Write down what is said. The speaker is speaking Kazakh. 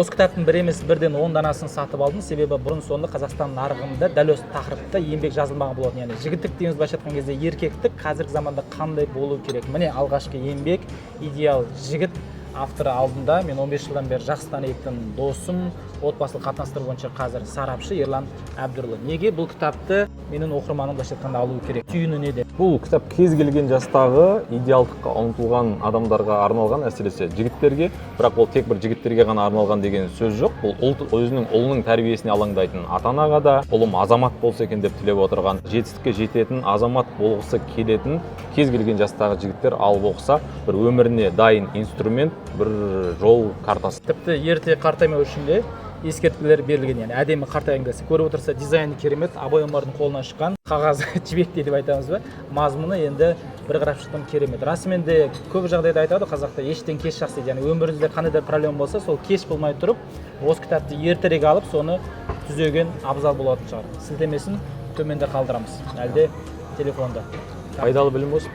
осы кітаптың бір емес бірден 10 данасын сатып алдым, себебі бұрын соңды Қазақстан нарығында дәл осы тақырыпта еңбек жазылмаған болатын. Яғни жігіттік дейміз былайша айтқан кезде еркектік қазіргі заманда қандай болу керек. Міне алғашқы еңбек, идеал жігіт авторы алдында. Мен 15 жылдан бері жақсы танитын досым, отбасылық қатынастар бойынша қазір сарапшы Ерлан Әбдірлі. Неге бұл кітапты менің оқырманым былайша айтқанда алу керек? Түйіні неде? Бұл кітап кез келген жастағы идеалдыққа ұмтылған адамдарға арналған, әсіресе жігіттерге, бірақ ол тек бір жігіттерге ғана арналған деген сөз жоқ. Бұл ұлт өзінің ұлының тәрбиесіне алаңдайтын ата-анаға да, ұлым азамат болса екен деп тілеп отырған, жетістікке жететін, азамат болғысы келетін кез келген жастағы жігіттер алып оқыса, бір өміріне дайын инструмент, бір жол картасы. Тіпті ерте қартаймау үшін де ескертпелер берілген, яғни әдемі қартайыңыз. Көріп отырса дизайны керемет, абай омардың қолынан шыққан қағаз жібекте деп айтамыз ба, мазмұны енді бір қарап шыққан керемет. Расымен де көп жағдайда айтады қазақта, ештен кеш жақсы дейді. Яғни өміріңізде қандай да проблема болса, сол кеш болмай тұрып, осы кітапты ертерек алып, соны түзеген абзал болатын шығар. Сілтемесін төменде қалдырамыз, әлде телефонда. Пайдалы білім болсын.